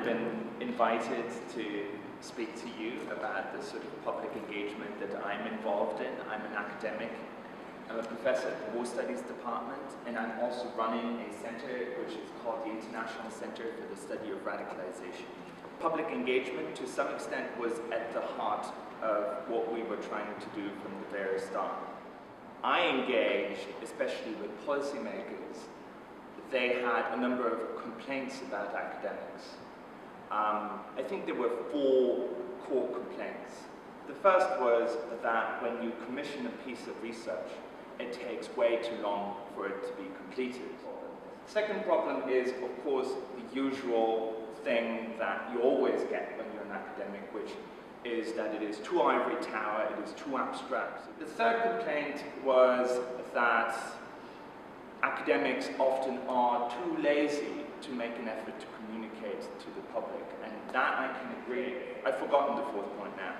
I've been invited to speak to you about the sort of public engagement that I'm involved in. I'm an academic. I'm a professor at the War Studies Department, and I'm also running a center which is called the International Center for the Study of Radicalization. Public engagement, to some extent, was at the heart of what we were trying to do from the very start. I engaged, especially with policymakers. They had a number of complaints about academics. I think there were 4 core complaints. The first was that when you commission a piece of research, it takes way too long for it to be completed. The second problem is, of course, the usual thing that you always get when you're an academic, which is that it is too ivory tower, it is too abstract. The third complaint was that academics often are too lazy to make an effort to communicate to the public, and that I can agree. I've forgotten the 4th point now.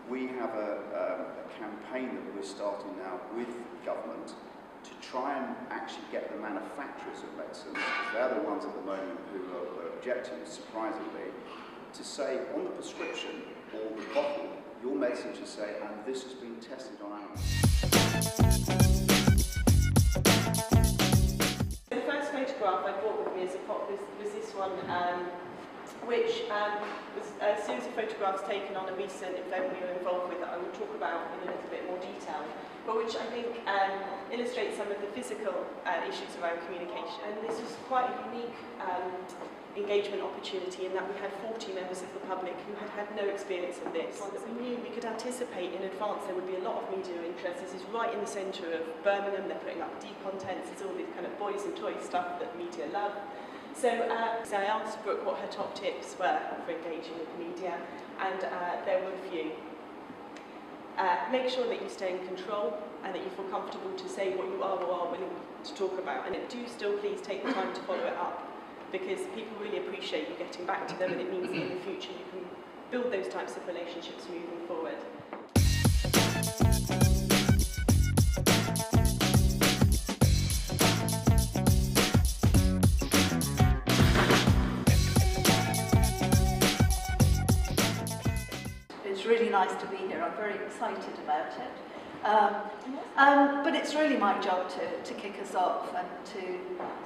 We have a campaign that we're starting now with government to try and actually get the manufacturers of medicines, because they're the ones at the moment who are objecting, surprisingly, to say on the prescription or the bottle, your medicine should say, and this has been tested on animals. The first photograph I brought with me as a pop was this one, which was a series of photographs taken on a recent event we were involved with that I will talk about in a little bit more detail, but which I think illustrates some of the physical issues around communication. And this was quite a unique engagement opportunity in that we had 40 members of the public who had had no experience of this. That we knew we could anticipate in advance there would be a lot of media interest. This is right in the centre of Birmingham. They're putting up D-contents. It's all this kind of boys and toys stuff that media love. So I asked Brooke what her top tips were for engaging with the media, and there were a few. Make sure that you stay in control and that you feel comfortable to say what you are or are willing to talk about, and do still please take the time to follow it up, because people really appreciate you getting back to them, and it means that in the future you can build those types of relationships moving forward. It's really nice to be here. I'm very excited about it. But it's really my job to kick us off and to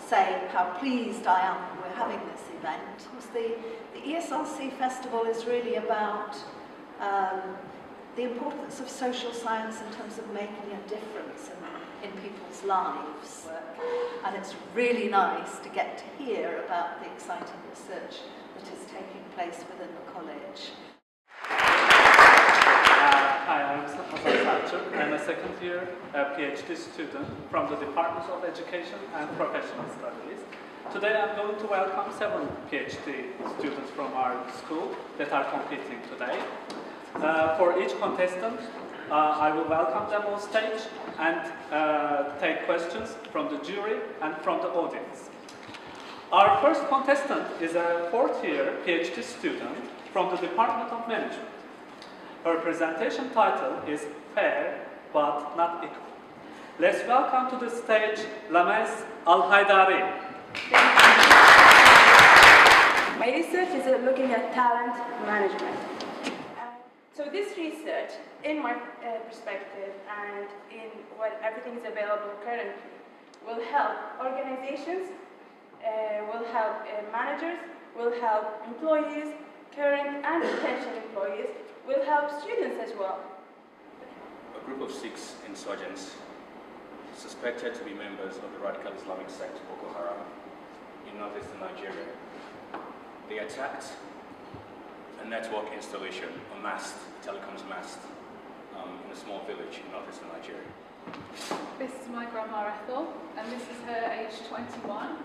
say how pleased I am we're having this event. The ESRC Festival is really about the importance of social science in terms of making a difference in people's lives. And it's really nice to get to hear about the exciting research that is taking place within the college. Hi, I'm Susanna. I'm a second-year PhD student from the Department of Education and Professional Studies. Today I'm going to welcome 7 PhD students from our school that are competing today. For each contestant, I will welcome them on stage and take questions from the jury and from the audience. Our first contestant is a 4th-year PhD student from the Department of Management. Her presentation title is Fair but Not Equal. Let's welcome to the stage Lames Al-Haidari. My research is looking at talent management. So this research, in my perspective and in what everything is available currently, will help organizations, will help managers, will help employees, current and potential employees, will help students as well. A group of 6 insurgents suspected to be members of the radical Islamic sect Boko Haram in northeastern Nigeria. They attacked a network installation, a mast, a telecoms mast, in a small village in northeastern Nigeria. This is my grandma Ethel, and this is her age 21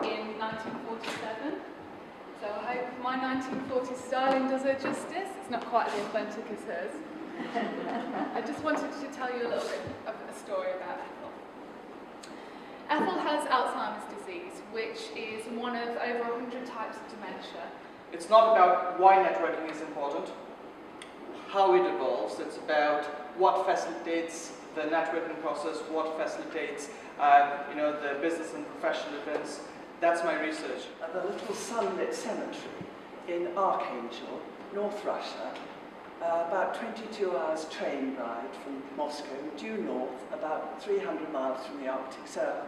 in 1947. So I hope my 1940s styling does her justice. It's not quite as authentic as hers. I just wanted to tell you a little bit of a story about Ethel. Ethel has Alzheimer's disease, which is one of over 100 types of dementia. It's not about why networking is important, how it evolves. It's about what facilitates the networking process, what facilitates, the business and professional events. That's my research. At the little sunlit cemetery in Archangel, North Russia, about 22 hours train ride from Moscow, due north, about 300 miles from the Arctic Circle.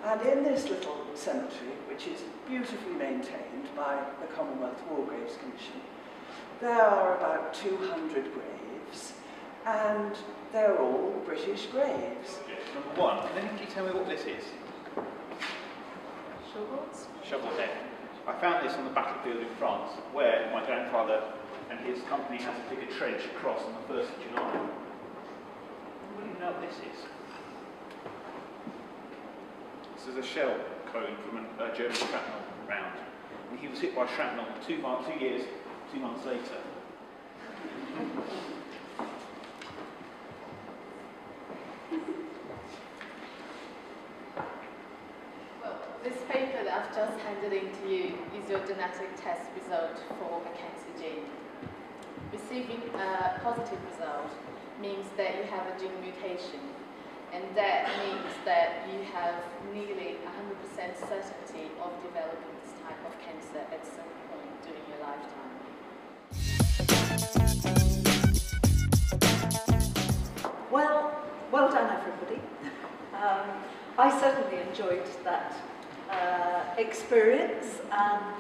And in this little cemetery, which is beautifully maintained by the Commonwealth War Graves Commission, there are about 200 graves, and they're all British graves. Number one, and then can you tell me what this is? Shovels? Shovelhead. I found this on the battlefield in France, where my grandfather and his company had to dig a trench across on the 1st of July. What do you know what this is? This is a shell cone from a German shrapnel round. And he was hit by shrapnel 2 months later. Well, this paper that I've just handed in to you is your genetic test result for a cancer gene. Receiving a positive result means that you have a gene mutation, and that means that you have nearly 100% certainty of developing this type of cancer at some point during your lifetime. Well done, everybody. I certainly enjoyed that experience, and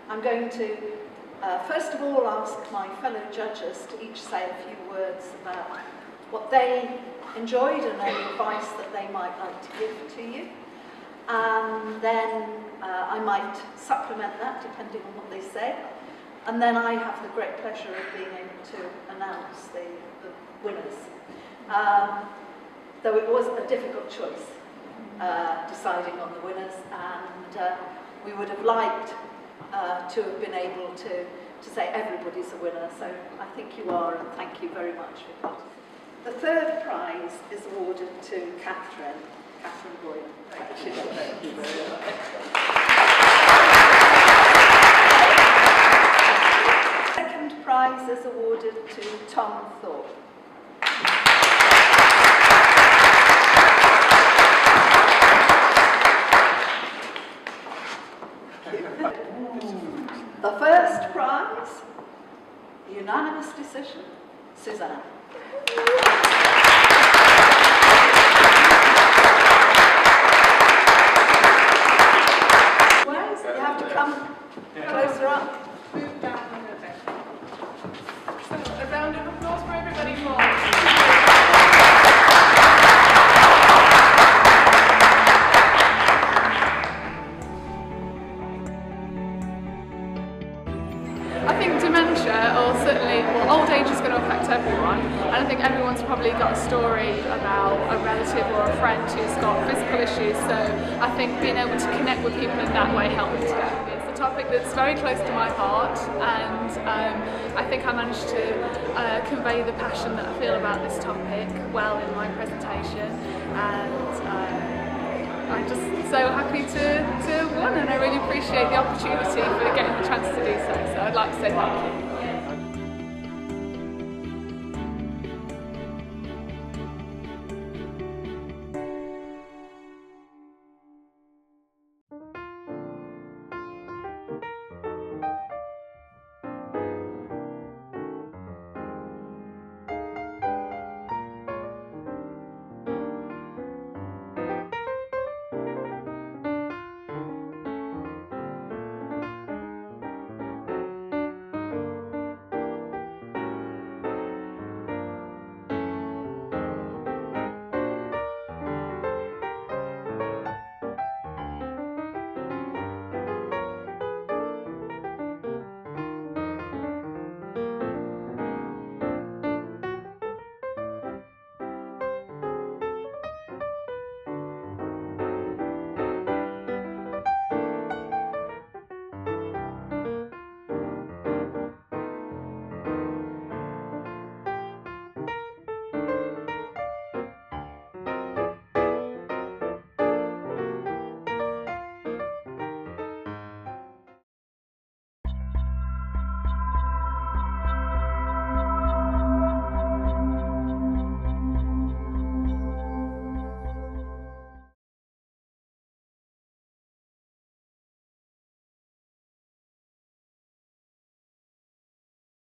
I'm going to first of all ask my fellow judges to each say a few words about what they enjoyed and any advice that they might like to give to you. And then I might supplement that depending on what they say. And then I have the great pleasure of being able to announce the winners. Though it was a difficult choice, deciding on the winners, and we would have liked to have been able to say everybody's a winner, so I think you are, and thank you very much for that. The third prize is awarded to Catherine Boylan. Thank you very much. The second prize is awarded to Tom Thorpe. The first prize, unanimous decision, Susanna. You have to come closer up. Move down a little bit. So a round of applause for everybody for. I think dementia, or certainly, old age is going to affect everyone, and I think everyone's probably got a story about a relative or a friend who's got physical issues, so I think being able to connect with people in that way helps. It's a topic that's very close to my heart, and I think I managed to convey the passion that I feel about this topic well in my presentation, and I'm just so happy to have won, and I really appreciate the opportunity for getting the chance to do so. So I'd like to say thank you.